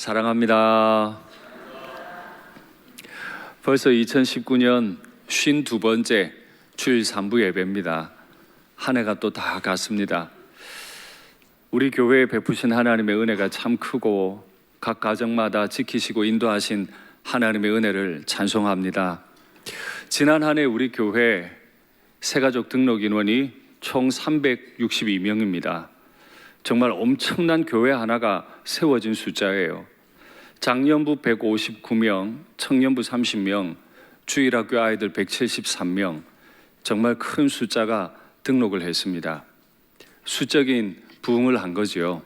사랑합니다. 벌써 2019년 52번째 주일 3부 예배입니다. 한 해가 또 다 갔습니다. 우리 교회에 베푸신 하나님의 은혜가 참 크고 각 가정마다 지키시고 인도하신 하나님의 은혜를 찬송합니다. 지난 한 해 우리 교회 새가족 등록 인원이 총 362명입니다. 정말 엄청난 교회 하나가 세워진 숫자예요. 장년부 159명, 청년부 30명, 주일학교 아이들 173명, 정말 큰 숫자가 등록을 했습니다. 수적인 부흥을 한 거지요.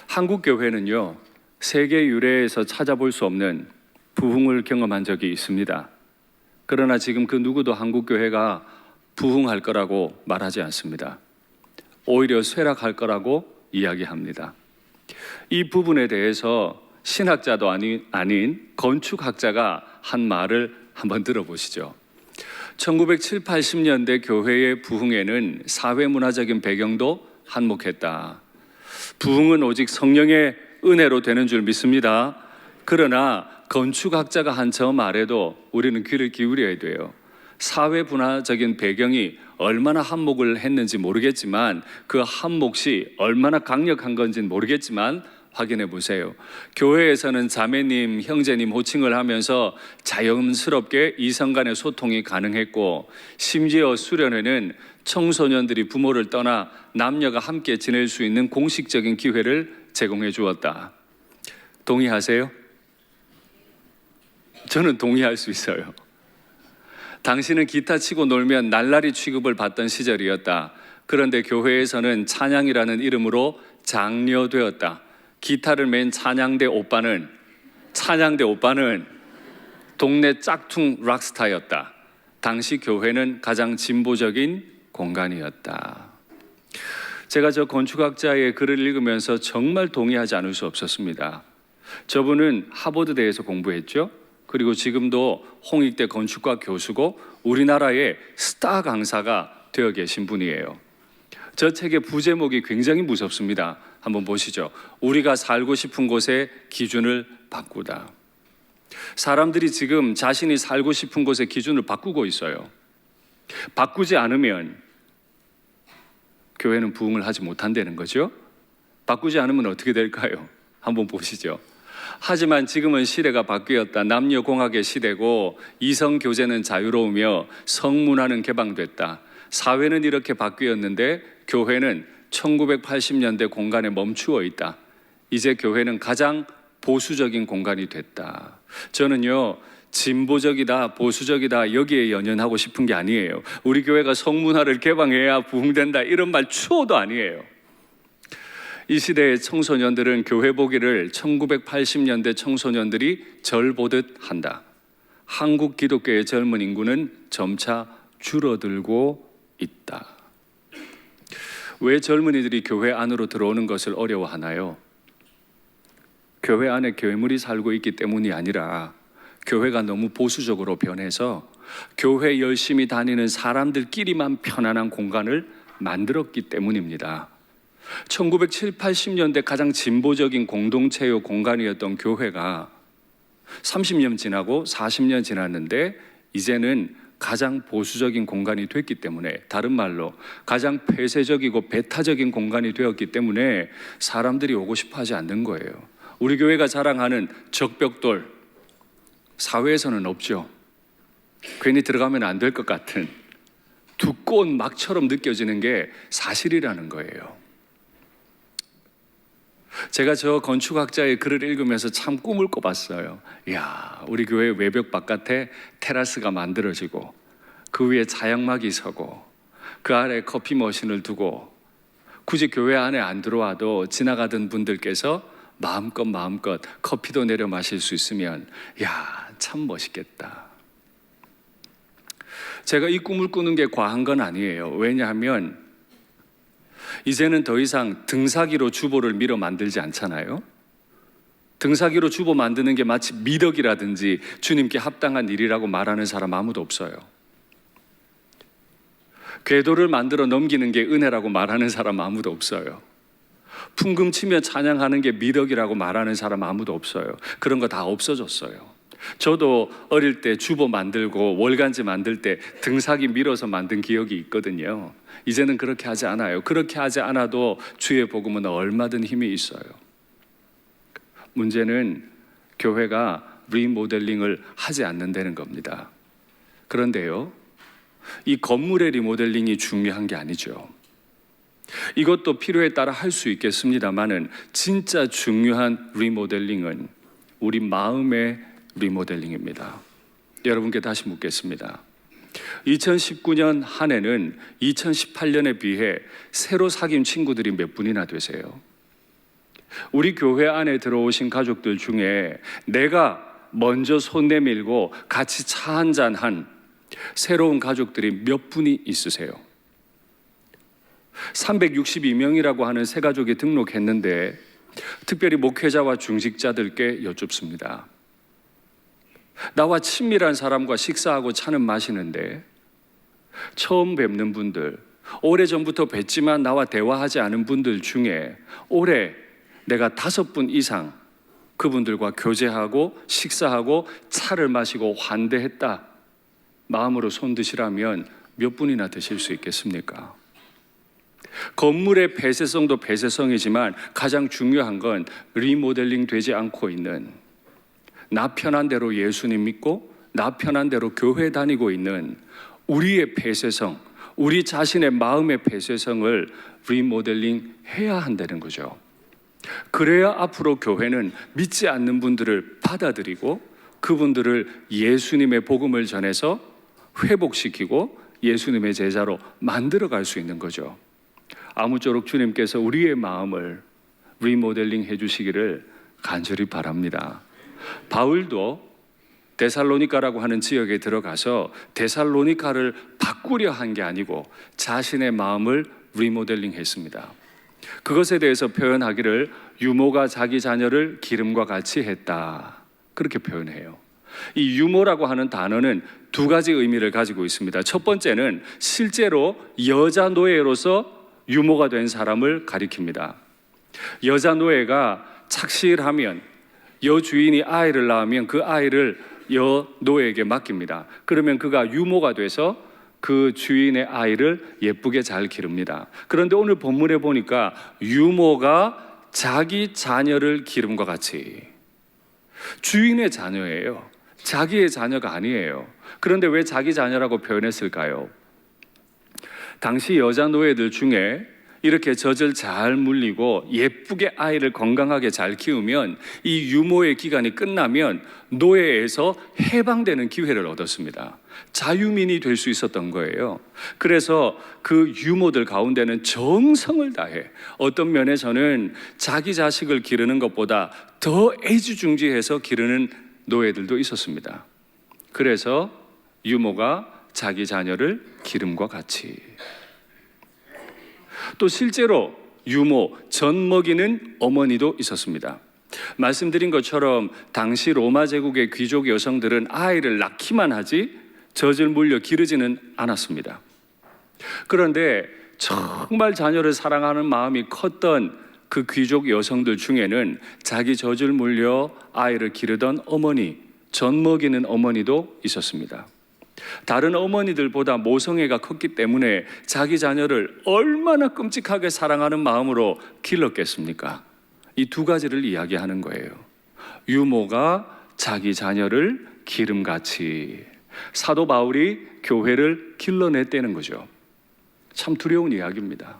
한국 교회는요, 세계 유래에서 찾아볼 수 없는 부흥을 경험한 적이 있습니다. 그러나 지금 그 누구도 한국 교회가 부흥할 거라고 말하지 않습니다. 오히려 쇠락할 거라고 이야기합니다. 이 부분에 대해서 신학자도 아닌 건축학자가 한 말을 한번 들어보시죠. 1970, 80년대 교회의 부흥에는 사회문화적인 배경도 한몫했다. 부흥은 오직 성령의 은혜로 되는 줄 믿습니다. 그러나 건축학자가 한 저 말에도 우리는 귀를 기울여야 돼요. 사회문화적인 배경이 얼마나 한몫을 했는지 모르겠지만 그 한몫이 얼마나 강력한 건지는 모르겠지만 확인해 보세요. 교회에서는 자매님, 형제님 호칭을 하면서 자연스럽게 이성 간의 소통이 가능했고, 심지어 수련회는 청소년들이 부모를 떠나 남녀가 함께 지낼 수 있는 공식적인 기회를 제공해 주었다. 동의하세요? 저는 동의할 수 있어요. 당신은 기타 치고 놀면 날라리 취급을 받던 시절이었다. 그런데 교회에서는 찬양이라는 이름으로 장려되었다. 기타를 맨 찬양대 오빠는 동네 짝퉁 락스타였다. 당시 교회는 가장 진보적인 공간이었다. 제가 저 건축학자의 글을 읽으면서 정말 동의하지 않을 수 없었습니다. 저분은 하버드대에서 공부했죠. 그리고 지금도 홍익대 건축과 교수고 우리나라의 스타 강사가 되어 계신 분이에요. 저 책의 부제목이 굉장히 무섭습니다. 한번 보시죠. 우리가 살고 싶은 곳의 기준을 바꾸다. 사람들이 지금 자신이 살고 싶은 곳의 기준을 바꾸고 있어요. 바꾸지 않으면 교회는 부흥을 하지 못한다는 거죠. 바꾸지 않으면 어떻게 될까요? 한번 보시죠. 하지만 지금은 시대가 바뀌었다. 남녀공학의 시대고 이성교제는 자유로우며 성문화는 개방됐다. 사회는 이렇게 바뀌었는데 교회는 1980년대 공간에 멈추어 있다. 이제 교회는 가장 보수적인 공간이 됐다. 저는요, 진보적이다, 보수적이다 여기에 연연하고 싶은 게 아니에요. 우리 교회가 성문화를 개방해야 부흥된다 이런 말 추호도 아니에요. 이 시대의 청소년들은 교회 보기를 1980년대 청소년들이 절 보듯 한다. 한국 기독교의 젊은 인구는 점차 줄어들고 있다. 왜 젊은이들이 교회 안으로 들어오는 것을 어려워하나요? 교회 안에 괴물이 살고 있기 때문이 아니라 교회가 너무 보수적으로 변해서 교회 열심히 다니는 사람들끼리만 편안한 공간을 만들었기 때문입니다. 1970, 80년대 가장 진보적인 공동체의 공간이었던 교회가 30년 지나고 40년 지났는데 이제는 가장 보수적인 공간이 됐기 때문에, 다른 말로 가장 폐쇄적이고 배타적인 공간이 되었기 때문에 사람들이 오고 싶어 하지 않는 거예요. 우리 교회가 자랑하는 적벽돌, 사회에서는 없죠. 괜히 들어가면 안 될 것 같은 두꺼운 막처럼 느껴지는 게 사실이라는 거예요. 제가 저 건축학자의 글을 읽으면서 참 꿈을 꿔봤어요. 이야, 우리 교회 외벽 바깥에 테라스가 만들어지고 그 위에 차양막이 서고 그 아래 커피 머신을 두고 굳이 교회 안에 안 들어와도 지나가던 분들께서 마음껏 커피도 내려 마실 수 있으면 이야, 참 멋있겠다. 제가 이 꿈을 꾸는 게 과한 건 아니에요. 왜냐하면 이제는 더 이상 등사기로 주보를 밀어 만들지 않잖아요. 등사기로 주보 만드는 게 마치 미덕이라든지 주님께 합당한 일이라고 말하는 사람 아무도 없어요. 궤도를 만들어 넘기는 게 은혜라고 말하는 사람 아무도 없어요. 풍금치며 찬양하는 게 미덕이라고 말하는 사람 아무도 없어요. 그런 거 다 없어졌어요. 저도 어릴 때 주보 만들고 월간지 만들 때 등사기 밀어서 만든 기억이 있거든요. 이제는 그렇게 하지 않아요. 그렇게 하지 않아도 주의 복음은 얼마든 힘이 있어요. 문제는 교회가 리모델링을 하지 않는다는 겁니다. 그런데요, 이 건물의 리모델링이 중요한 게 아니죠. 이것도 필요에 따라 할 수 있겠습니다만은 진짜 중요한 리모델링은 우리 마음의 리모델링입니다. 여러분께 다시 묻겠습니다. 2019년 한 해는 2018년에 비해 새로 사귄 친구들이 몇 분이나 되세요? 우리 교회 안에 들어오신 가족들 중에 내가 먼저 손 내밀고 같이 차 한잔한 새로운 가족들이 몇 분이 있으세요? 362명이라고 하는 새 가족이 등록했는데 특별히 목회자와 중직자들께 여쭙습니다. 나와 친밀한 사람과 식사하고 차는 마시는데 처음 뵙는 분들, 오래전부터 뵀지만 나와 대화하지 않은 분들 중에 올해 내가 5분 이상 그분들과 교제하고 식사하고 차를 마시고 환대했다, 마음으로 손 드시라면 몇 분이나 드실 수 있겠습니까? 건물의 폐쇄성도 폐쇄성이지만 가장 중요한 건 리모델링 되지 않고 있는, 나 편한 대로 예수님 믿고 나 편한 대로 교회 다니고 있는 우리의 폐쇄성, 우리 자신의 마음의 폐쇄성을 리모델링 해야 한다는 거죠. 그래야 앞으로 교회는 믿지 않는 분들을 받아들이고 그분들을 예수님의 복음을 전해서 회복시키고 예수님의 제자로 만들어갈 수 있는 거죠. 아무쪼록 주님께서 우리의 마음을 리모델링 해주시기를 간절히 바랍니다. 바울도 데살로니가라고 하는 지역에 들어가서 데살로니가를 바꾸려 한 게 아니고 자신의 마음을 리모델링 했습니다. 그것에 대해서 표현하기를 유모가 자기 자녀를 기름과 같이 했다, 그렇게 표현해요. 이 유모라고 하는 단어는 두 가지 의미를 가지고 있습니다. 첫 번째는 실제로 여자 노예로서 유모가 된 사람을 가리킵니다. 여자 노예가 착실하면 여주인이 아이를 낳으면 그 아이를 여노예에게 맡깁니다. 그러면 그가 유모가 돼서 그 주인의 아이를 예쁘게 잘 기릅니다. 그런데 오늘 본문에 보니까 유모가 자기 자녀를 기름과 같이, 주인의 자녀예요. 자기의 자녀가 아니에요. 그런데 왜 자기 자녀라고 표현했을까요? 당시 여자 노예들 중에 이렇게 젖을 잘 물리고 예쁘게 아이를 건강하게 잘 키우면 이 유모의 기간이 끝나면 노예에서 해방되는 기회를 얻었습니다. 자유민이 될 수 있었던 거예요. 그래서 그 유모들 가운데는 정성을 다해 어떤 면에서는 자기 자식을 기르는 것보다 더 애지중지해서 기르는 노예들도 있었습니다. 그래서 유모가 자기 자녀를 기름과 같이. 또 실제로 유모, 젖 먹이는 어머니도 있었습니다. 말씀드린 것처럼 당시 로마 제국의 귀족 여성들은 아이를 낳기만 하지 젖을 물려 기르지는 않았습니다. 그런데 정말 자녀를 사랑하는 마음이 컸던 그 귀족 여성들 중에는 자기 젖을 물려 아이를 기르던 어머니, 젖 먹이는 어머니도 있었습니다. 다른 어머니들보다 모성애가 컸기 때문에 자기 자녀를 얼마나 끔찍하게 사랑하는 마음으로 길렀겠습니까? 이 두 가지를 이야기하는 거예요. 유모가 자기 자녀를 기름같이, 사도 바울이 교회를 길러냈다는 거죠. 참 두려운 이야기입니다.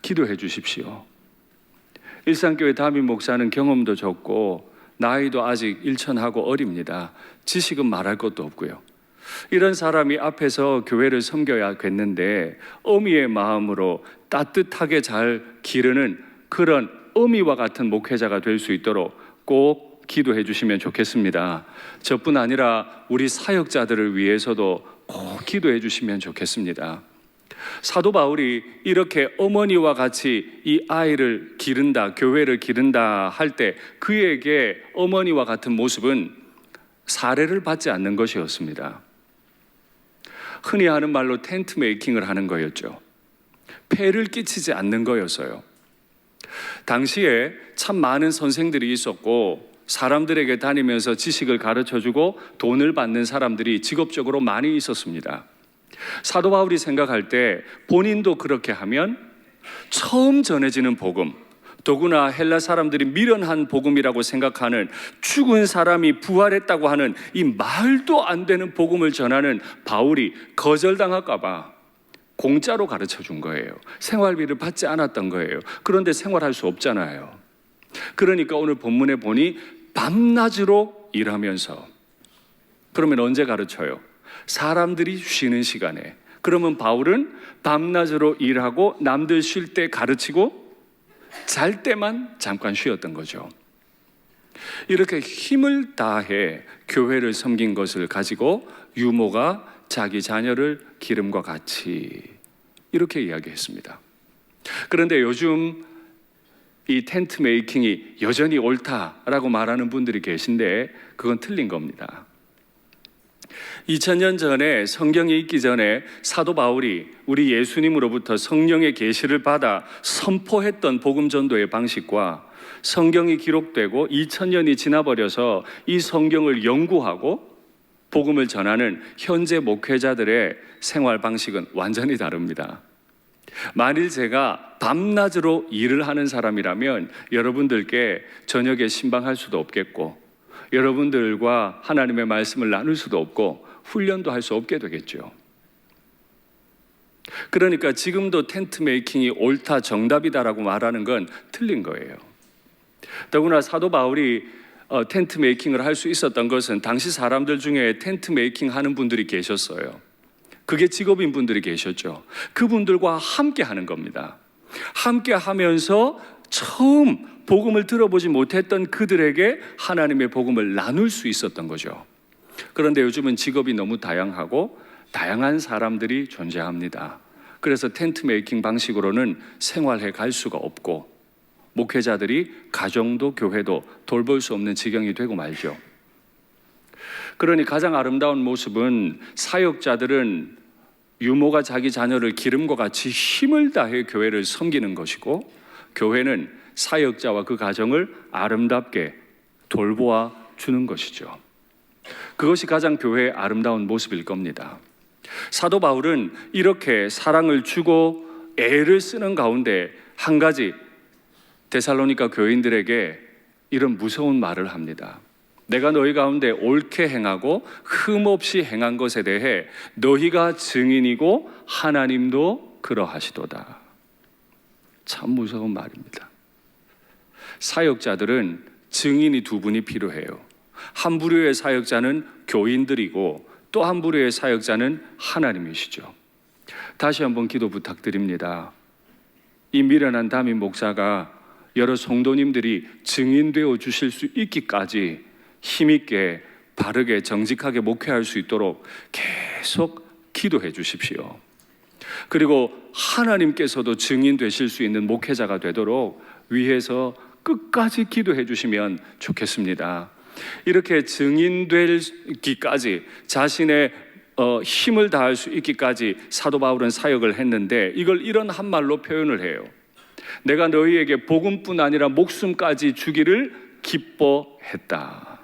기도해 주십시오. 일산교회 담임 목사는 경험도 적고 나이도 아직 일천하고 어립니다. 지식은 말할 것도 없고요. 이런 사람이 앞에서 교회를 섬겨야겠는데 어미의 마음으로 따뜻하게 잘 기르는 그런 어미와 같은 목회자가 될 수 있도록 꼭 기도해 주시면 좋겠습니다. 저뿐 아니라 우리 사역자들을 위해서도 꼭 기도해 주시면 좋겠습니다. 사도 바울이 이렇게 어머니와 같이 이 아이를 기른다, 교회를 기른다 할 때 그에게 어머니와 같은 모습은 사례를 받지 않는 것이었습니다. 흔히 하는 말로 텐트 메이킹을 하는 거였죠. 폐를 끼치지 않는 거였어요. 당시에 참 많은 선생들이 있었고 사람들에게 다니면서 지식을 가르쳐주고 돈을 받는 사람들이 직업적으로 많이 있었습니다. 사도 바울이 생각할 때 본인도 그렇게 하면 처음 전해지는 복음, 더구나 헬라 사람들이 미련한 복음이라고 생각하는 죽은 사람이 부활했다고 하는 이 말도 안 되는 복음을 전하는 바울이 거절당할까 봐 공짜로 가르쳐 준 거예요. 생활비를 받지 않았던 거예요. 그런데 생활할 수 없잖아요. 그러니까 오늘 본문에 보니 밤낮으로 일하면서, 그러면 언제 가르쳐요? 사람들이 쉬는 시간에. 그러면 바울은 밤낮으로 일하고 남들 쉴 때 가르치고 잘 때만 잠깐 쉬었던 거죠. 이렇게 힘을 다해 교회를 섬긴 것을 가지고 유모가 자기 자녀를 기름과 같이 이렇게 이야기했습니다. 그런데 요즘 이 텐트 메이킹이 여전히 옳다라고 말하는 분들이 계신데 그건 틀린 겁니다. 2000년 전에 성경이 있기 전에 사도 바울이 우리 예수님으로부터 성령의 계시를 받아 선포했던 복음 전도의 방식과 성경이 기록되고 2000년이 지나버려서 이 성경을 연구하고 복음을 전하는 현재 목회자들의 생활 방식은 완전히 다릅니다. 만일 제가 밤낮으로 일을 하는 사람이라면 여러분들께 저녁에 신방할 수도 없겠고 여러분들과 하나님의 말씀을 나눌 수도 없고 훈련도 할 수 없게 되겠죠. 그러니까 지금도 텐트 메이킹이 옳다, 정답이다라고 말하는 건 틀린 거예요. 더구나 사도 바울이 텐트 메이킹을 할 수 있었던 것은 당시 사람들 중에 텐트 메이킹 하는 분들이 계셨어요. 그게 직업인 분들이 계셨죠. 그분들과 함께 하는 겁니다. 함께 하면서 처음 복음을 들어보지 못했던 그들에게 하나님의 복음을 나눌 수 있었던 거죠. 그런데 요즘은 직업이 너무 다양하고 다양한 사람들이 존재합니다. 그래서 텐트 메이킹 방식으로는 생활해 갈 수가 없고 목회자들이 가정도 교회도 돌볼 수 없는 지경이 되고 말죠. 그러니 가장 아름다운 모습은 사역자들은 유모가 자기 자녀를 기름과 같이 힘을 다해 교회를 섬기는 것이고 교회는 사역자와 그 가정을 아름답게 돌보아 주는 것이죠. 그것이 가장 교회의 아름다운 모습일 겁니다. 사도 바울은 이렇게 사랑을 주고 애를 쓰는 가운데 한 가지 데살로니가 교인들에게 이런 무서운 말을 합니다. 내가 너희 가운데 옳게 행하고 흠없이 행한 것에 대해 너희가 증인이고 하나님도 그러하시도다. 참 무서운 말입니다. 사역자들은 증인이 두 분이 필요해요. 한 부류의 사역자는 교인들이고 또 한 부류의 사역자는 하나님이시죠. 다시 한번 기도 부탁드립니다. 이 미련한 담임 목사가 여러 성도님들이 증인되어 주실 수 있기까지 힘있게 바르게 정직하게 목회할 수 있도록 계속 기도해 주십시오. 그리고 하나님께서도 증인 되실 수 있는 목회자가 되도록 위에서 끝까지 기도해 주시면 좋겠습니다. 이렇게 증인되기까지 자신의 힘을 다할 수 있기까지 사도 바울은 사역을 했는데 이걸 이런 한 말로 표현을 해요. 내가 너희에게 복음뿐 아니라 목숨까지 주기를 기뻐했다.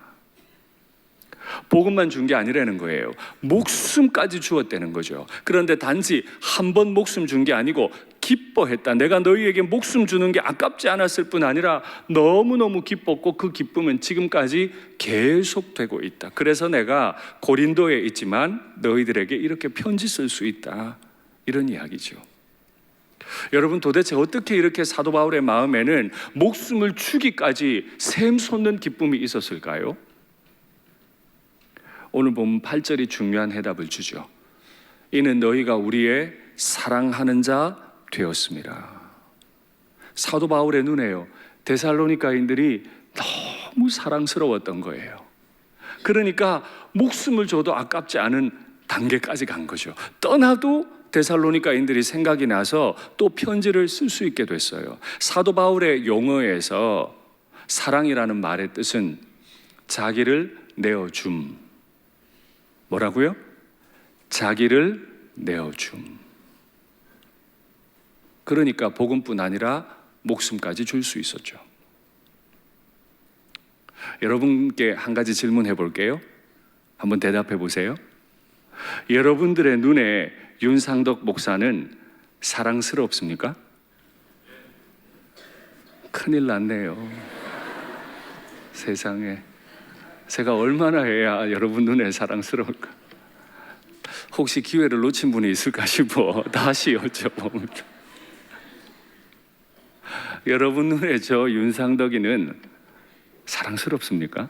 복음만 준 게 아니라는 거예요. 목숨까지 주었다는 거죠. 그런데 단지 한 번 목숨 준 게 아니고 기뻐했다. 내가 너희에게 목숨 주는 게 아깝지 않았을 뿐 아니라 너무너무 기뻤고 그 기쁨은 지금까지 계속되고 있다. 그래서 내가 고린도에 있지만 너희들에게 이렇게 편지 쓸 수 있다. 이런 이야기죠. 여러분, 도대체 어떻게 이렇게 사도 바울의 마음에는 목숨을 주기까지 샘솟는 기쁨이 있었을까요? 오늘 보면 8절이 중요한 해답을 주죠. 이는 너희가 우리의 사랑하는 자 되었습니다. 사도 바울의 눈에요, 데살로니가인들이 너무 사랑스러웠던 거예요. 그러니까 목숨을 줘도 아깝지 않은 단계까지 간 거죠. 떠나도 데살로니가인들이 생각이 나서 또 편지를 쓸 수 있게 됐어요. 사도 바울의 용어에서 사랑이라는 말의 뜻은 자기를 내어줌. 뭐라고요? 자기를 내어줌. 그러니까 복음뿐 아니라 목숨까지 줄 수 있었죠. 여러분께 한 가지 질문해 볼게요. 한번 대답해 보세요. 여러분들의 눈에 윤상덕 목사는 사랑스럽습니까? 큰일 났네요. 세상에, 제가 얼마나 해야 여러분 눈에 사랑스러울까? 혹시 기회를 놓친 분이 있을까 싶어 다시 여쭤봅니다. 여러분 눈에 저 윤상덕이는 사랑스럽습니까?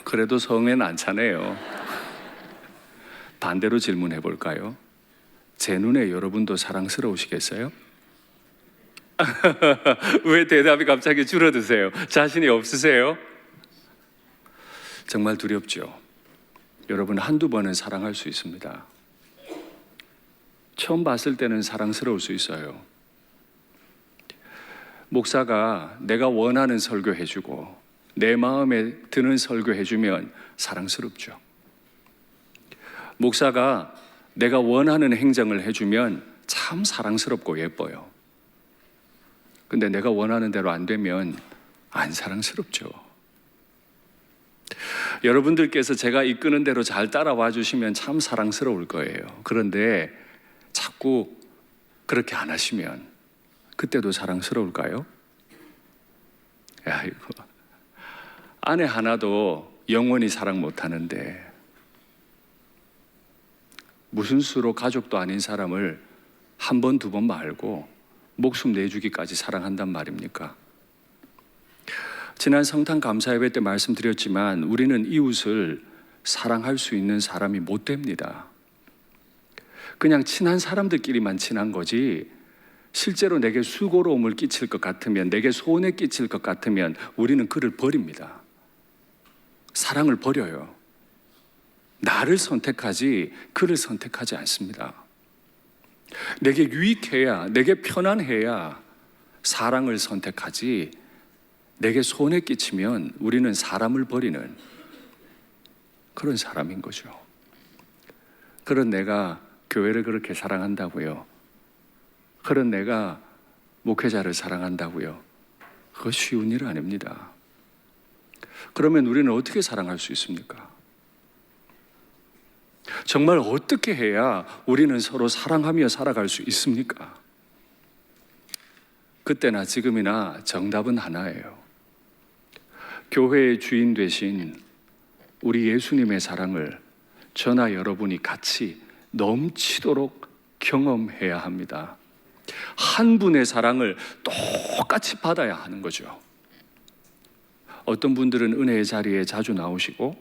그래도 성에는 안 차네요. 반대로 질문해 볼까요? 제 눈에 여러분도 사랑스러우시겠어요? 왜 대답이 갑자기 줄어드세요? 자신이 없으세요? 정말 두렵죠. 여러분, 한두 번은 사랑할 수 있습니다. 처음 봤을 때는 사랑스러울 수 있어요. 목사가 내가 원하는 설교해주고 내 마음에 드는 설교해주면 사랑스럽죠. 목사가 내가 원하는 행정을 해주면 참 사랑스럽고 예뻐요. 근데 내가 원하는 대로 안 되면 안 사랑스럽죠. 여러분들께서 제가 이끄는 대로 잘 따라와 주시면 참 사랑스러울 거예요. 그런데 자꾸 그렇게 안 하시면 그때도 사랑스러울까요? 야, 이거 아내 하나도 영원히 사랑 못 하는데 무슨 수로 가족도 아닌 사람을 한 번, 두 번 말고 목숨 내주기까지 사랑한단 말입니까? 지난 성탄 감사 예배 때 말씀드렸지만 우리는 이웃을 사랑할 수 있는 사람이 못 됩니다. 그냥 친한 사람들끼리만 친한 거지 실제로 내게 수고로움을 끼칠 것 같으면, 내게 손해 끼칠 것 같으면 우리는 그를 버립니다. 사랑을 버려요. 나를 선택하지 그를 선택하지 않습니다. 내게 유익해야, 내게 편안해야 사랑을 선택하지 내게 손해 끼치면 우리는 사람을 버리는 그런 사람인 거죠. 그런 내가 교회를 그렇게 사랑한다고요? 그런 내가 목회자를 사랑한다고요? 그거 쉬운 일 아닙니다. 그러면 우리는 어떻게 사랑할 수 있습니까? 정말 어떻게 해야 우리는 서로 사랑하며 살아갈 수 있습니까? 그때나 지금이나 정답은 하나예요. 교회의 주인 되신 우리 예수님의 사랑을 저나 여러분이 같이 넘치도록 경험해야 합니다. 한 분의 사랑을 똑같이 받아야 하는 거죠. 어떤 분들은 은혜의 자리에 자주 나오시고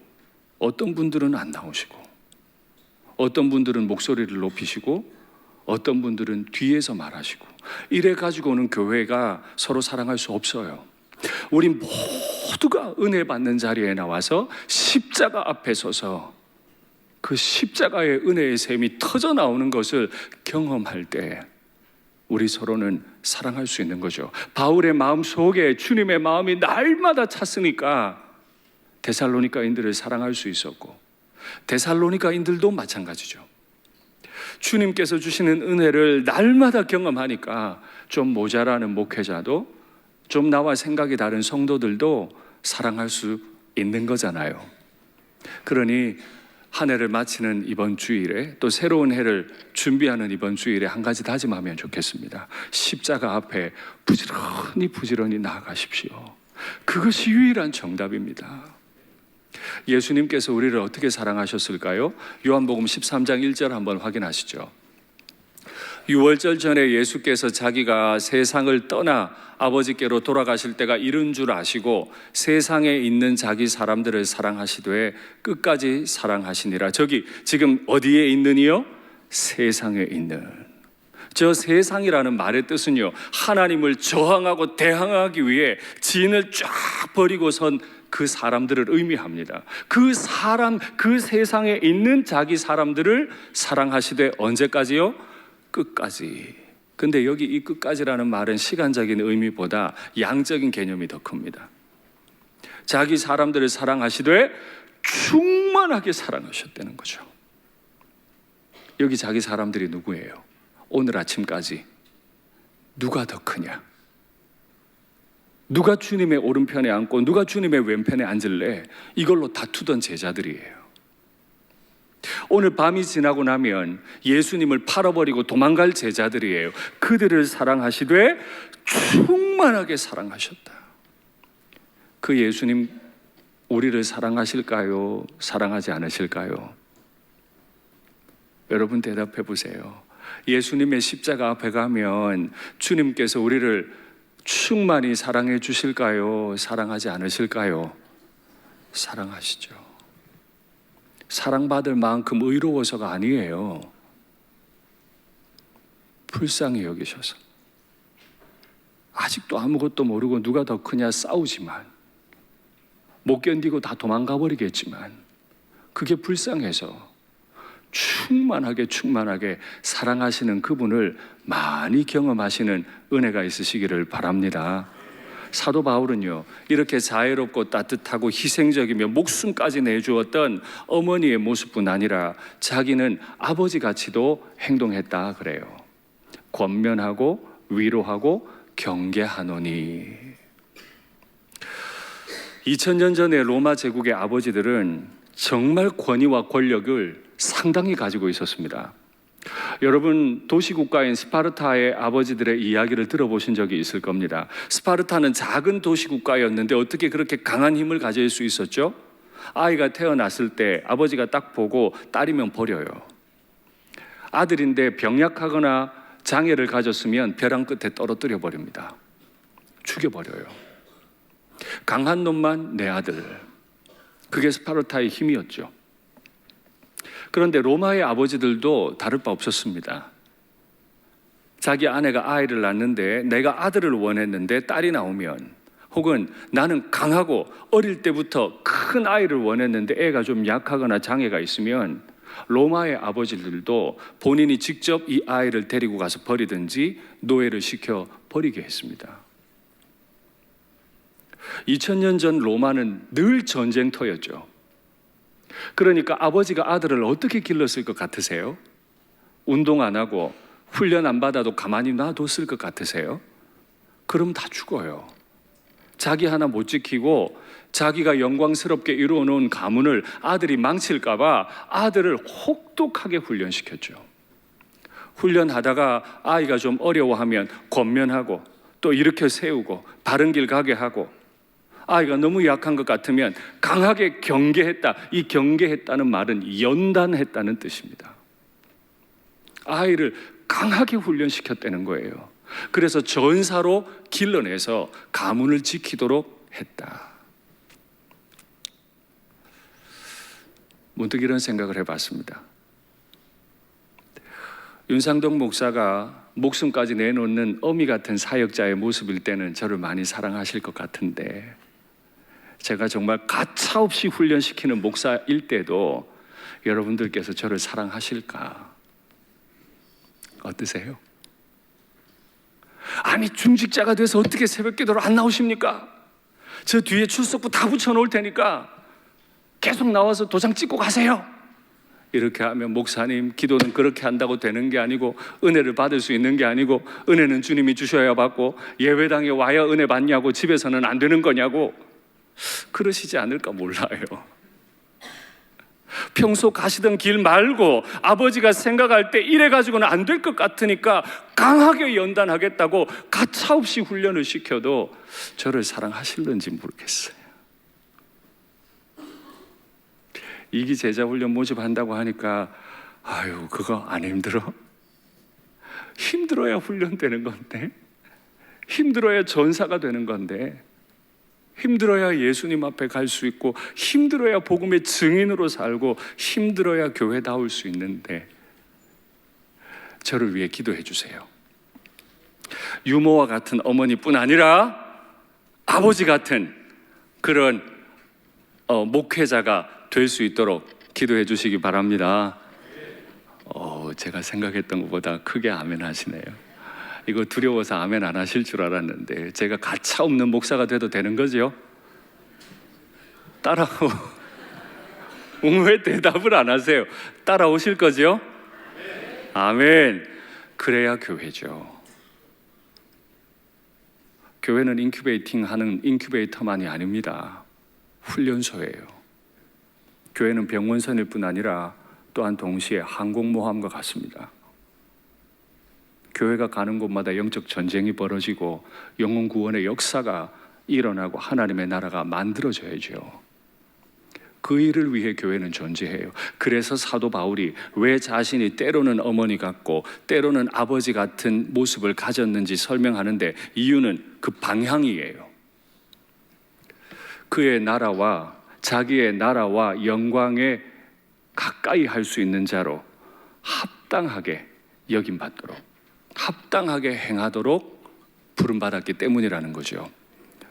어떤 분들은 안 나오시고 어떤 분들은 목소리를 높이시고 어떤 분들은 뒤에서 말하시고 이래 가지고는 교회가 서로 사랑할 수 없어요. 우리 모두가 은혜 받는 자리에 나와서 십자가 앞에 서서 그 십자가의 은혜의 샘이 터져 나오는 것을 경험할 때 우리 서로는 사랑할 수 있는 거죠. 바울의 마음 속에 주님의 마음이 날마다 찼으니까 데살로니가인들을 사랑할 수 있었고 데살로니가인들도 마찬가지죠. 주님께서 주시는 은혜를 날마다 경험하니까 좀 모자라는 목회자도 좀 나와 생각이 다른 성도들도 사랑할 수 있는 거잖아요. 그러니 한 해를 마치는 이번 주일에 또 새로운 해를 준비하는 이번 주일에 한 가지 다짐하면 좋겠습니다. 십자가 앞에 부지런히 나아가십시오. 그것이 유일한 정답입니다. 예수님께서 우리를 어떻게 사랑하셨을까요? 요한복음 13장 1절 한번 확인하시죠. 유월절 전에 예수께서 자기가 세상을 떠나 아버지께로 돌아가실 때가 이른 줄 아시고 세상에 있는 자기 사람들을 사랑하시되 끝까지 사랑하시니라. 저기 지금 어디에 있느니요? 세상에 있는. 저 세상이라는 말의 뜻은요, 하나님을 저항하고 대항하기 위해 진을 쫙 버리고 선 그 사람들을 의미합니다. 그 사람, 그 세상에 있는 자기 사람들을 사랑하시되 언제까지요? 끝까지. 근데 여기 이 끝까지라는 말은 시간적인 의미보다 양적인 개념이 더 큽니다. 자기 사람들을 사랑하시되 충만하게 사랑하셨다는 거죠. 여기 자기 사람들이 누구예요? 오늘 아침까지 누가 더 크냐? 누가 주님의 오른편에 앉고 누가 주님의 왼편에 앉을래? 이걸로 다투던 제자들이에요. 오늘 밤이 지나고 나면 예수님을 팔아버리고 도망갈 제자들이에요. 그들을 사랑하시되 충만하게 사랑하셨다. 그 예수님 우리를 사랑하실까요? 사랑하지 않으실까요? 여러분 대답해 보세요. 예수님의 십자가 앞에 가면 주님께서 우리를 충만히 사랑해 주실까요? 사랑하지 않으실까요? 사랑하시죠. 사랑받을 만큼 의로워서가 아니에요. 불쌍히 여기셔서. 아직도 아무것도 모르고 누가 더 크냐 싸우지만, 못 견디고 다 도망가 버리겠지만, 그게 불쌍해서 충만하게 사랑하시는 그분을 많이 경험하시는 은혜가 있으시기를 바랍니다. 사도 바울은요, 이렇게 자애롭고 따뜻하고 희생적이며 목숨까지 내주었던 어머니의 모습뿐 아니라 자기는 아버지같이도 행동했다 그래요. 권면하고 위로하고 경계하노니. 2000년 전에 로마 제국의 아버지들은 정말 권위와 권력을 상당히 가지고 있었습니다. 여러분, 도시국가인 스파르타의 아버지들의 이야기를 들어보신 적이 있을 겁니다. 스파르타는 작은 도시국가였는데 어떻게 그렇게 강한 힘을 가질 수 있었죠? 아이가 태어났을 때 아버지가 딱 보고 딸이면 버려요. 아들인데 병약하거나 장애를 가졌으면 벼랑 끝에 떨어뜨려 버립니다. 죽여버려요. 강한 놈만 내 아들. 그게 스파르타의 힘이었죠. 그런데 로마의 아버지들도 다를 바 없었습니다. 자기 아내가 아이를 낳는데 내가 아들을 원했는데 딸이 나오면, 혹은 나는 강하고 어릴 때부터 큰 아이를 원했는데 애가 좀 약하거나 장애가 있으면 로마의 아버지들도 본인이 직접 이 아이를 데리고 가서 버리든지 노예를 시켜 버리게 했습니다. 2000년 전 로마는 늘 전쟁터였죠. 그러니까 아버지가 아들을 어떻게 길렀을 것 같으세요? 운동 안 하고 훈련 안 받아도 가만히 놔뒀을 것 같으세요? 그럼 다 죽어요. 자기 하나 못 지키고 자기가 영광스럽게 이루어 놓은 가문을 아들이 망칠까 봐 아들을 혹독하게 훈련시켰죠. 훈련하다가 아이가 좀 어려워하면 권면하고 또 일으켜 세우고 바른 길 가게 하고, 아이가 너무 약한 것 같으면 강하게 경계했다. 이 경계했다는 말은 연단했다는 뜻입니다. 아이를 강하게 훈련시켰다는 거예요. 그래서 전사로 길러내서 가문을 지키도록 했다. 문득 이런 생각을 해봤습니다. 윤상동 목사가 목숨까지 내놓는 어미 같은 사역자의 모습일 때는 저를 많이 사랑하실 것 같은데, 제가 정말 가차없이 훈련시키는 목사일 때도 여러분들께서 저를 사랑하실까? 어떠세요? 아니, 중직자가 돼서 어떻게 새벽기도를 안 나오십니까? 저 뒤에 출석부 다 붙여놓을 테니까 계속 나와서 도장 찍고 가세요. 이렇게 하면 목사님, 기도는 그렇게 한다고 되는 게 아니고 은혜를 받을 수 있는 게 아니고, 은혜는 주님이 주셔야 받고 예배당에 와야 은혜 받냐고, 집에서는 안 되는 거냐고 그러시지 않을까 몰라요. 평소 가시던 길 말고 아버지가 생각할 때 이래가지고는 안 될 것 같으니까 강하게 연단하겠다고 가차없이 훈련을 시켜도 저를 사랑하실는지 모르겠어요. 이기 제자 훈련 모집한다고 하니까 아유, 그거 안 힘들어? 힘들어야 훈련되는 건데, 힘들어야 전사가 되는 건데, 힘들어야 예수님 앞에 갈 수 있고, 힘들어야 복음의 증인으로 살고, 힘들어야 교회다울 수 있는데, 저를 위해 기도해 주세요. 유모와 같은 어머니뿐 아니라 아버지 같은 그런 목회자가 될 수 있도록 기도해 주시기 바랍니다. 제가 생각했던 것보다 크게 아멘 하시네요. 이거 두려워서 아멘 안 하실 줄 알았는데, 제가 가차없는 목사가 돼도 되는 거죠? 왜 대답을 안 하세요? 따라오실 거죠? 아멘. 그래야 교회죠. 교회는 인큐베이팅 하는 인큐베이터만이 아닙니다. 훈련소예요. 교회는 병원선일 뿐 아니라 또한 동시에 항공모함과 같습니다. 교회가 가는 곳마다 영적 전쟁이 벌어지고 영혼 구원의 역사가 일어나고 하나님의 나라가 만들어져야죠. 그 일을 위해 교회는 존재해요. 그래서 사도 바울이 왜 자신이 때로는 어머니 같고 때로는 아버지 같은 모습을 가졌는지 설명하는데 이유는 그 방향이에요. 그의 나라와 자기의 나라와 영광에 가까이 할 수 있는 자로 합당하게 여김받도록, 합당하게 행하도록 부름받았기 때문이라는 거죠.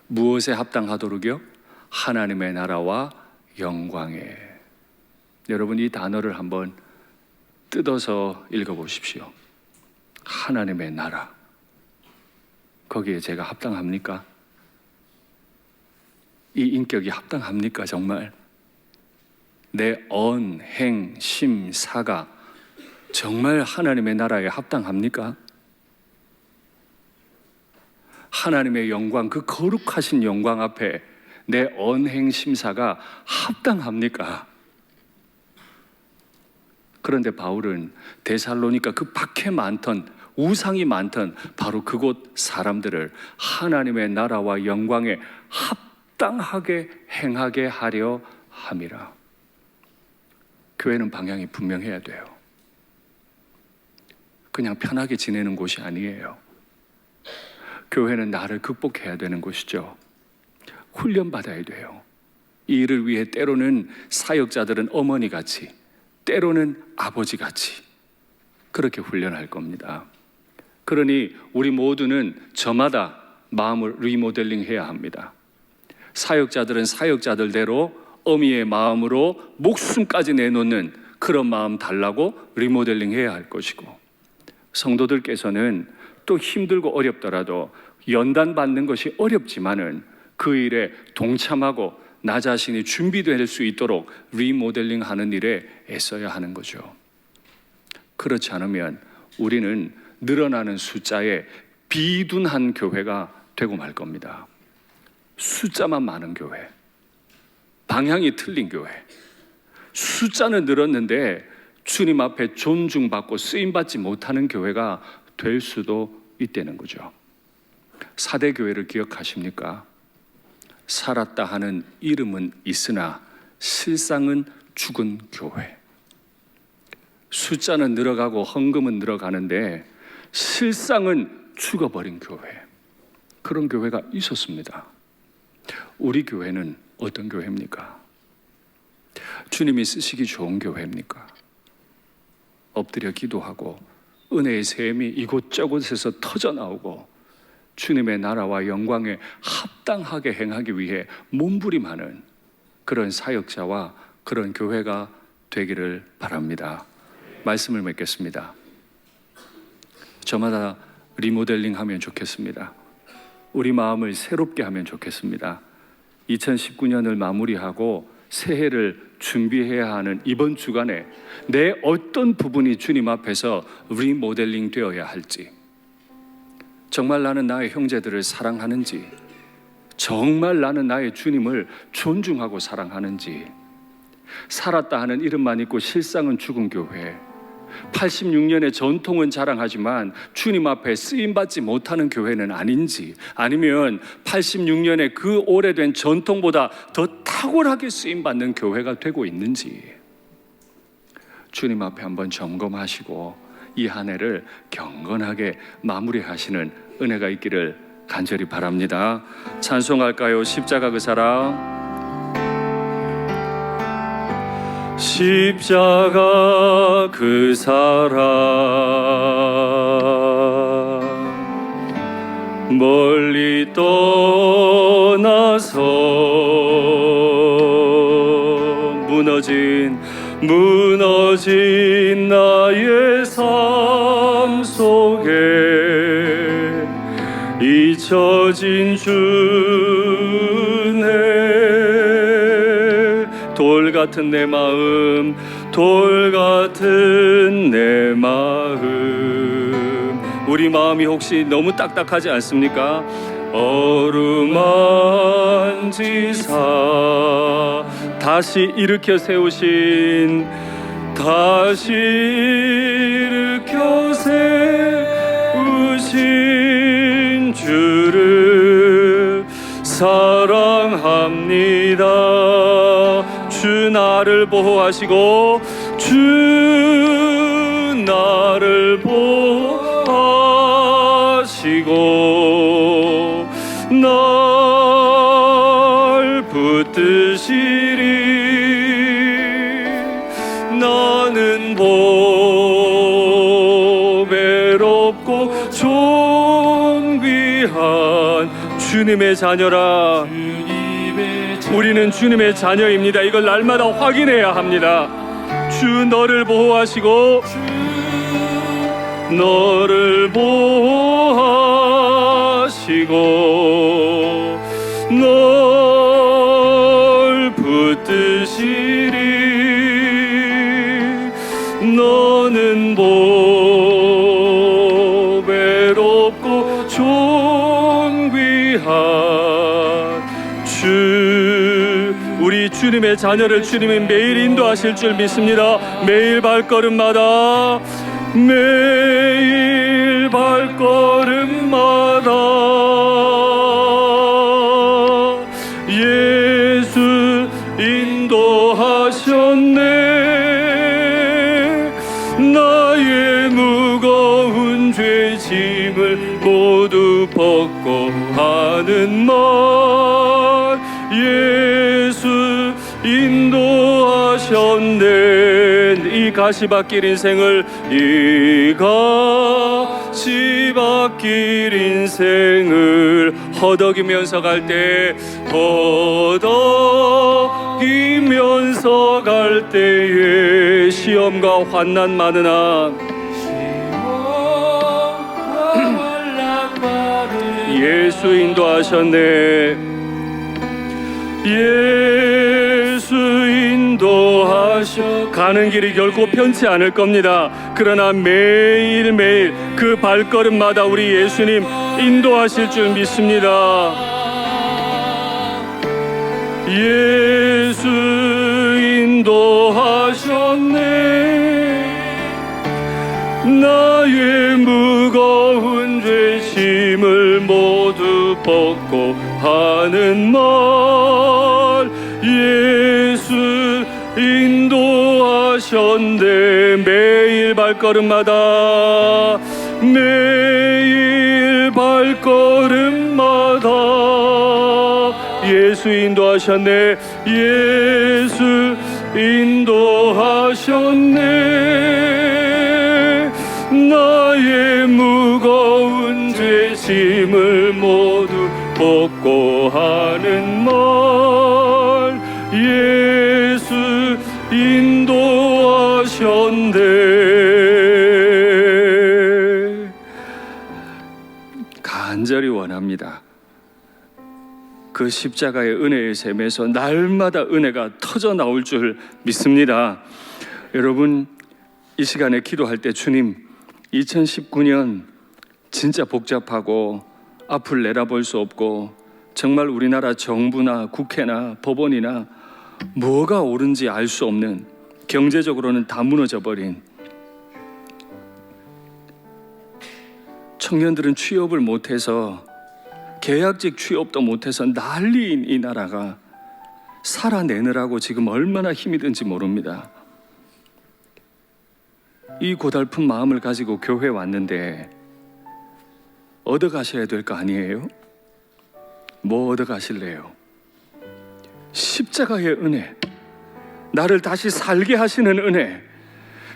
무엇에 합당하도록이요? 하나님의 나라와 영광에. 여러분, 이 단어를 한번 뜯어서 읽어보십시오. 하나님의 나라. 거기에 제가 합당합니까? 이 인격이 합당합니까? 정말 내 언, 행, 심, 사가 정말 하나님의 나라에 합당합니까? 하나님의 영광, 그 거룩하신 영광 앞에 내 언행심사가 합당합니까? 그런데 바울은 데살로니가 그 밖에 많던 우상이 많던 바로 그곳 사람들을 하나님의 나라와 영광에 합당하게 행하게 하려 함이라. 교회는 방향이 분명해야 돼요. 그냥 편하게 지내는 곳이 아니에요. 교회는 나를 극복해야 되는 곳이죠. 훈련받아야 돼요. 이 일을 위해 때로는 사역자들은 어머니같이, 때로는 아버지같이 그렇게 훈련할 겁니다. 그러니 우리 모두는 저마다 마음을 리모델링해야 합니다. 사역자들은 사역자들대로 어미의 마음으로 목숨까지 내놓는 그런 마음 달라고 리모델링해야 할 것이고, 성도들께서는 또 힘들고 어렵더라도 연단받는 것이 어렵지만은 그 일에 동참하고 나 자신이 준비될 수 있도록 리모델링하는 일에 애써야 하는 거죠. 그렇지 않으면 우리는 늘어나는 숫자에 비둔한 교회가 되고 말 겁니다. 숫자만 많은 교회, 방향이 틀린 교회, 숫자는 늘었는데 주님 앞에 존중받고 쓰임받지 못하는 교회가 될 수도 있다는 거죠. 사대 교회를 기억하십니까? 살았다 하는 이름은 있으나 실상은 죽은 교회. 숫자는 늘어가고 헌금은 늘어가는데 실상은 죽어버린 교회. 그런 교회가 있었습니다. 우리 교회는 어떤 교회입니까? 주님이 쓰시기 좋은 교회입니까? 엎드려 기도하고 은혜의 샘이 이곳저곳에서 터져나오고 주님의 나라와 영광에 합당하게 행하기 위해 몸부림하는 그런 사역자와 그런 교회가 되기를 바랍니다. 말씀을 맺겠습니다. 저마다 리모델링 하면 좋겠습니다. 우리 마음을 새롭게 하면 좋겠습니다. 2019년을 마무리하고 새해를 준비해야 하는 이번 주간에 내 어떤 부분이 주님 앞에서 리모델링 되어야 할지, 정말 나는 나의 형제들을 사랑하는지, 정말 나는 나의 주님을 존중하고 사랑하는지, 살았다 하는 이름만 있고 실상은 죽은 교회, 86년의 전통은 자랑하지만 주님 앞에 쓰임받지 못하는 교회는 아닌지, 아니면 86년의 그 오래된 전통보다 더 탁월하게 쓰임받는 교회가 되고 있는지 주님 앞에 한번 점검하시고 이 한 해를 경건하게 마무리하시는 은혜가 있기를 간절히 바랍니다. 찬송할까요? 십자가 그 사랑. 십자가 그 사랑 멀리 떠나서 무너진 나의 삶 속에 잊혀진 주네. 돌 같은 내 마음, 돌 같은 내 마음. 우리 마음이 혹시 너무 딱딱하지 않습니까? 어루만지사 다시 일으켜 세우신 다시 일으켜 세우신 주를 사랑합니다. 주 나를 보호하시고 주 나를 보호하시고 날 붙드시리. 나는 보배롭고 존귀한 주님의 자녀라. 우리는 주님의 자녀입니다. 이걸 날마다 확인해야 합니다. 주 너를 보호하시고 너를 보호하시고 널 붙드시리. 너는 보배롭고 존귀한 주. 우리 주님의 자녀를 주님이 매일 인도하실 줄 믿습니다. 매일 발걸음마다 매일 발걸음마다 예수 인도하셨네. 나의 무거운 죄짐을 모두 벗고 하는 말. 예수 인도하셨네. 이 가시밭길 인생을 이 가시밭길 인생을 허덕이면서 갈 때 허덕이면서 갈 때에 시험과 환난 많으나 예수 인도하셨네. 예수 인도하셔. 가는 길이 결코 편치 않을 겁니다. 그러나 매일매일 그 발걸음마다 우리 예수님 인도하실 줄 믿습니다. 예수 인도하셨네. 나의 무거운 죄짐을 모두 벗고 하는 말. 예수 인도하셨네. 매일 발걸음마다 매일 발걸음마다 예수 인도하셨네. 예수 인도하셨네. 나의 무거운 죄짐을 모두 벗고 하는 말. 예수 인도하셨네. 간절히 원합니다. 그 십자가의 은혜의 샘에서 날마다 은혜가 터져 나올 줄 믿습니다. 여러분, 이 시간에 기도할 때 주님, 2019년 진짜 복잡하고 앞을 내다볼 수 없고 정말 우리나라 정부나 국회나 법원이나 뭐가 옳은지 알 수 없는, 경제적으로는 다 무너져 버린, 청년들은 취업을 못해서 계약직 취업도 못해서 난리인 이 나라가 살아내느라고 지금 얼마나 힘이 든지 모릅니다. 이 고달픈 마음을 가지고 교회에 왔는데 얻어가셔야 될 거 아니에요? 뭐 얻어가실래요? 십자가의 은혜, 나를 다시 살게 하시는 은혜,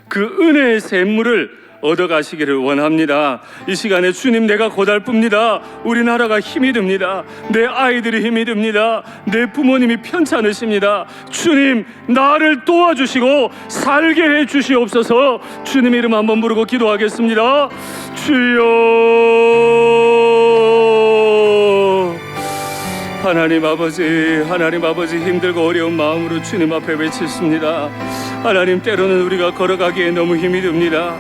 그 은혜의 샘물을 얻어가시기를 원합니다. 이 시간에 주님, 내가 고달픕니다. 우리나라가 힘이 듭니다. 내 아이들이 힘이 듭니다. 내 부모님이 편찮으십니다. 주님, 나를 도와주시고 살게 해 주시옵소서. 주님 이름 한번 부르고 기도하겠습니다. 주여. 하나님 아버지, 힘들고 어려운 마음으로 주님 앞에 외쳤습니다. 하나님, 때로는 우리가 걸어가기에 너무 힘이 듭니다.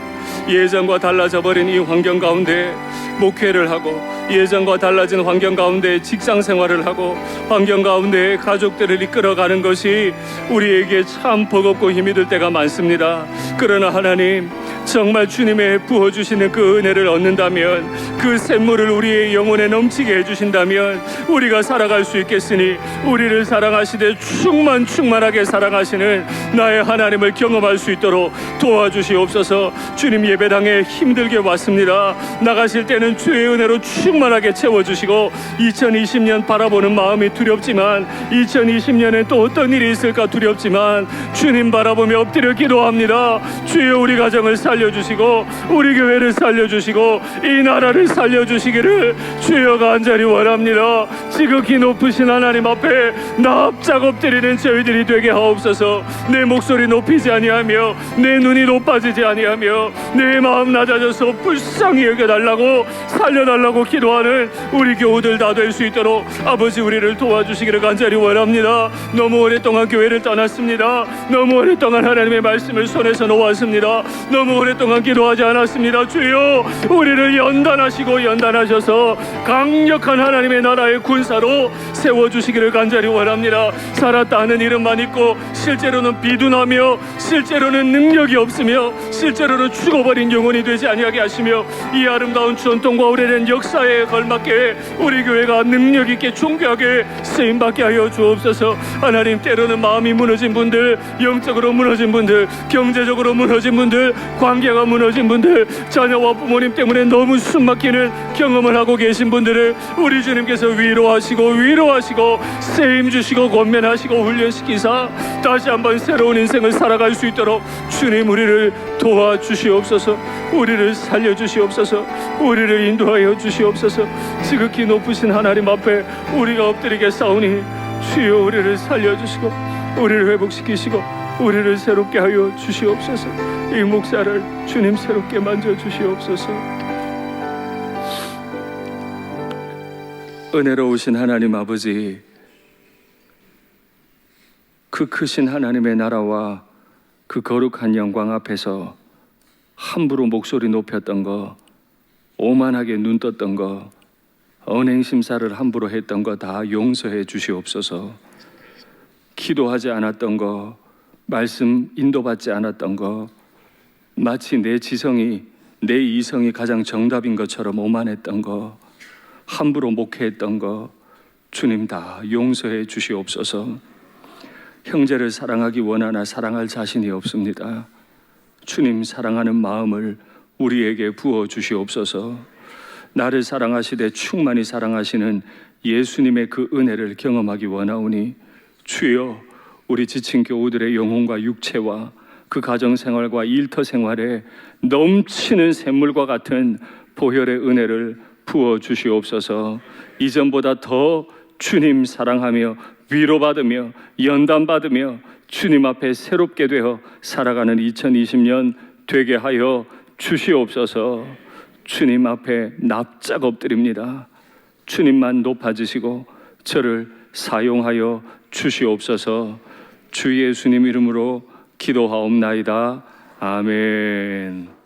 예전과 달라져 버린 이 환경 가운데 목회를 하고 예전과 달라진 환경 가운데 직장 생활을 하고 환경 가운데 가족들을 이끌어가는 것이 우리에게 참 버겁고 힘이 들 때가 많습니다. 그러나 하나님, 정말 주님의 부어주시는 그 은혜를 얻는다면, 그 샘물을 우리의 영혼에 넘치게 해주신다면 우리가 살아갈 수 있겠으니, 우리를 사랑하시되 충만하게 사랑하시는 나의 하나님을 경험할 수 있도록 도와주시옵소서. 주님, 예배당에 힘들게 왔습니다. 나가실 때는 주의 은혜로 충만하게 채워주시고, 2020년 바라보는 마음이 두렵지만, 2020년엔 또 어떤 일이 있을까 두렵지만, 주님 바라보며 엎드려 기도합니다. 주여, 우리 가정을 살려주시고 우리 교회를 살려주시고 이 나라를 살려주시기를 주여 간절히 원합니다. 지극히 높으신 하나님 앞에 납작 엎드리는 저희들이 되게 하옵소서. 내 목소리 높이지 아니하며 내 눈이 높아지지 아니하며 내 마음 낮아져서 불쌍히 여겨달라고, 살려달라고 기도하는 우리 교우들 다 될 수 있도록 아버지, 우리를 도와주시기를 간절히 원합니다. 너무 오랫동안 교회를 떠났습니다. 너무 오랫동안 하나님의 말씀을 손에서 놓았습니다. 너무 오랫동안 기도하지 않았습니다. 주여, 우리를 연단하셔서 강력한 하나님의 나라의 군사로 세워주시기를 간절히 원합니다. 살았다 하는 이름만 있고 실제로는 비둔하며 실제로는 능력이 없으며 실제로는 죽어버린 영혼이 되지 아니하게 하시며, 이 아름다운 전통과 오래된 역사에 걸맞게 우리 교회가 능력 있게 존귀하게 쓰임받게 하여 주옵소서. 하나님, 때로는 마음이 무너진 분들, 영적으로 무너진 분들, 경제적으로 무너진 분들, 관계가 무너진 분들, 자녀와 부모님 때문에 너무 숨막히는 경험을 하고 계신 분들을 우리 주님께서 위로하시고 쓰임 주시고 권면하시고 훈련시키사 다시 한번 새로운 인생을 살아갈 수 있도록 주님, 우리를 도와주시옵소서. 우리를 살려주시옵소서. 우리를 인도하여 주시옵소서. 지극히 높으신 하나님 앞에 우리가 엎드리게 싸우니 주여, 우리를 살려주시고 우리를 회복시키시고 우리를 새롭게 하여 주시옵소서. 이 목사를 주님 새롭게 만져주시옵소서. 은혜로우신 하나님 아버지, 그 크신 하나님의 나라와 그 거룩한 영광 앞에서 함부로 목소리 높였던 거, 오만하게 눈 떴던 거, 언행심사를 함부로 했던 거 다 용서해 주시옵소서. 기도하지 않았던 거, 말씀 인도받지 않았던 거, 마치 내 지성이, 내 이성이 가장 정답인 것처럼 오만했던 거, 함부로 목회했던 거, 주님 다 용서해 주시옵소서. 형제를 사랑하기 원하나 사랑할 자신이 없습니다. 주님, 사랑하는 마음을 우리에게 부어 주시옵소서. 나를 사랑하시되 충만히 사랑하시는 예수님의 그 은혜를 경험하기 원하오니 주여, 우리 지친 교우들의 영혼과 육체와 그 가정생활과 일터생활에 넘치는 샘물과 같은 보혈의 은혜를 부어 주시옵소서. 이전보다 더 주님 사랑하며 위로받으며 연단받으며 주님 앞에 새롭게 되어 살아가는 2020년 되게 하여 주시옵소서. 주님 앞에 납작 엎드립니다. 주님만 높아지시고 저를 사용하여 주시옵소서. 주 예수님 이름으로 기도하옵나이다. 아멘.